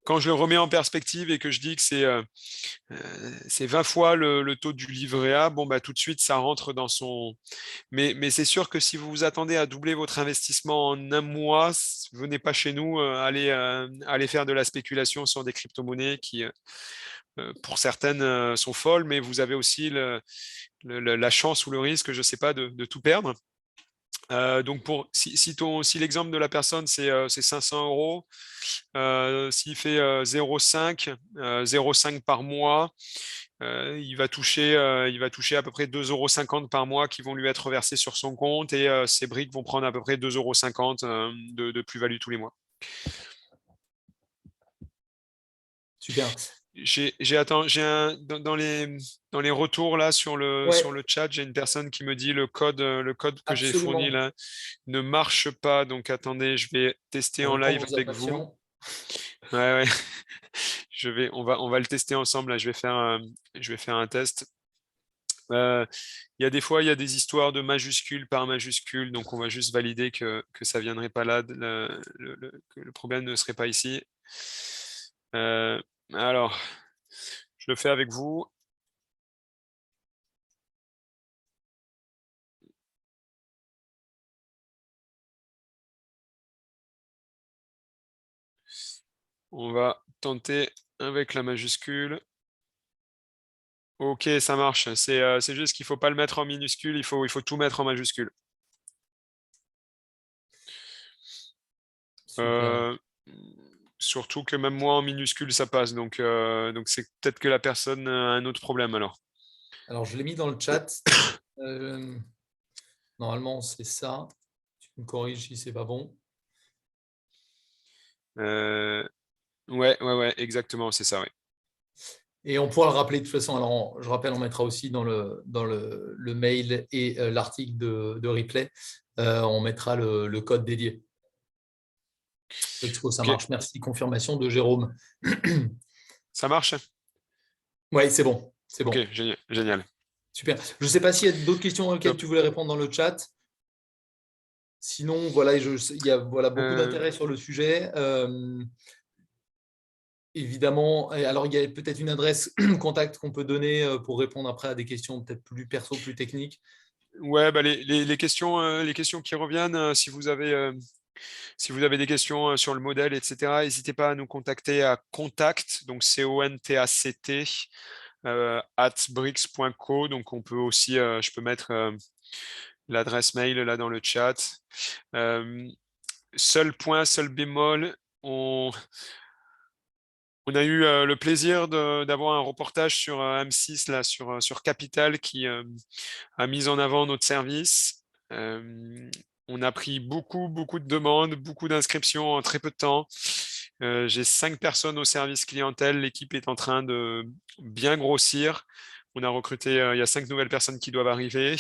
Speaker 2: quand je le remets en perspective et que je dis que c'est 20 fois le taux du livret A, bon, tout de suite, ça rentre dans son. Mais c'est sûr que si vous vous attendez à doubler votre investissement en un mois, venez pas chez nous, allez faire de la spéculation sur des crypto-monnaies qui, pour certaines, sont folles, mais vous avez aussi la chance ou le risque, je ne sais pas, de tout perdre. Donc si l'exemple de la personne c'est 500 euros, s'il fait 0,5 par mois, il va toucher à peu près 2,50 € par mois qui vont lui être versés sur son compte et ses briques vont prendre à peu près 2,50 € de plus-value tous les mois.
Speaker 1: Super.
Speaker 2: Dans les retours là sur
Speaker 1: Ouais,
Speaker 2: le chat, j'ai une personne qui me dit le code que j'ai fourni
Speaker 1: absolument.
Speaker 2: là ne marche pas. Donc attendez, je vais tester en live avec vous.
Speaker 1: Conversation.
Speaker 2: Ouais, ouais. On va le tester ensemble. Là. Je vais faire un test. Il y a des fois, il y a des histoires de majuscules par majuscule, donc on va juste valider que ça viendrait pas là, que le problème ne serait pas ici. Alors, je le fais avec vous. On va tenter avec la majuscule. Ok, ça marche. C'est juste qu'il ne faut pas le mettre en minuscule, il faut tout mettre en majuscule.
Speaker 1: Super.
Speaker 2: Surtout que même moi en minuscule ça passe, donc c'est peut-être que la personne a un autre problème alors.
Speaker 1: Alors, je l'ai mis dans le chat. Normalement, c'est ça. Tu me corriges si c'est pas bon.
Speaker 2: Ouais, exactement, c'est ça, ouais.
Speaker 1: Et on pourra le rappeler de toute façon. Alors, je rappelle, on mettra aussi dans le mail et l'article de replay, on mettra le code dédié. Ça
Speaker 2: Ok,
Speaker 1: marche. Merci. Confirmation de Jérôme.
Speaker 2: ça marche?
Speaker 1: Oui, c'est bon. C'est
Speaker 2: Ok,
Speaker 1: bon.
Speaker 2: génial.
Speaker 1: Super. Je ne sais pas s'il y a d'autres questions auxquelles
Speaker 2: Top.
Speaker 1: tu voulais répondre dans le chat. Sinon, voilà, il y a beaucoup
Speaker 2: Euh,
Speaker 1: d'intérêt sur le sujet. Évidemment, alors il y a peut-être une adresse contact qu'on peut donner pour répondre après à des questions peut-être plus perso, plus techniques.
Speaker 2: ouais, bah, les questions qui reviennent, si vous avez des questions sur le modèle, etc., n'hésitez pas à nous contacter à contact, donc CONTACT, @brix.co. Donc on peut aussi, je peux mettre l'adresse mail là dans le chat. Seul point, seul bémol, on a eu le plaisir d'avoir un reportage sur M6 là, sur Capital qui a mis en avant notre service. On a pris beaucoup de demandes, beaucoup d'inscriptions en très peu de temps. J'ai 5 personnes au service clientèle. L'équipe est en train de bien grossir. On a recruté, il y a 5 nouvelles personnes qui doivent arriver.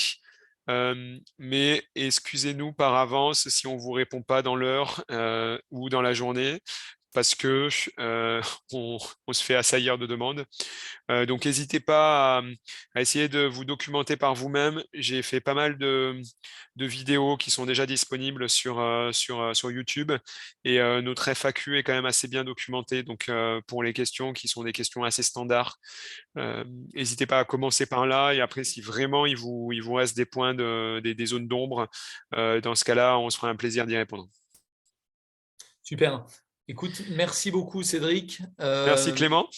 Speaker 2: Mais excusez-nous par avance si on ne vous répond pas dans l'heure ou dans la journée parce que on se fait assaillir de demandes. Donc n'hésitez pas à essayer de vous documenter par vous-même. J'ai fait pas mal de vidéos qui sont déjà disponibles sur YouTube et notre FAQ est quand même assez bien documenté. Donc pour les questions qui sont des questions assez standards, n'hésitez pas à commencer par là et après si vraiment il vous reste des points des zones d'ombre, dans ce cas-là, on se fera un plaisir d'y répondre.
Speaker 1: Super. Écoute, merci beaucoup Cédric.
Speaker 2: Merci Clément.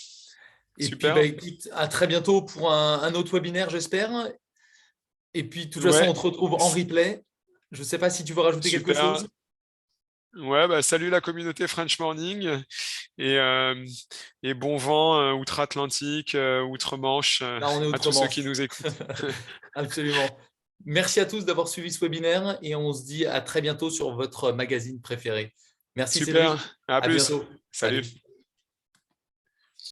Speaker 1: Et puis,
Speaker 2: Super.
Speaker 1: écoute, à très bientôt pour un autre webinaire, j'espère. Et puis, de toute façon,
Speaker 2: Ouais,
Speaker 1: on te retrouve en replay. Je ne sais pas si tu veux rajouter quelque
Speaker 2: super.
Speaker 1: chose.
Speaker 2: Ouais, bah, salut la communauté French Morning et, euh, et bon vent outre-Atlantique, outre-Manche
Speaker 1: Là, on est
Speaker 2: à tous ceux qui
Speaker 1: outre-Manche.
Speaker 2: nous écoutent.
Speaker 1: Absolument. Merci à tous d'avoir suivi ce webinaire et on se dit à très bientôt sur votre magazine préféré. Merci
Speaker 2: Super,
Speaker 1: Cédric.
Speaker 2: à
Speaker 1: À
Speaker 2: plus.
Speaker 1: bientôt.
Speaker 2: Salut.
Speaker 1: Salut.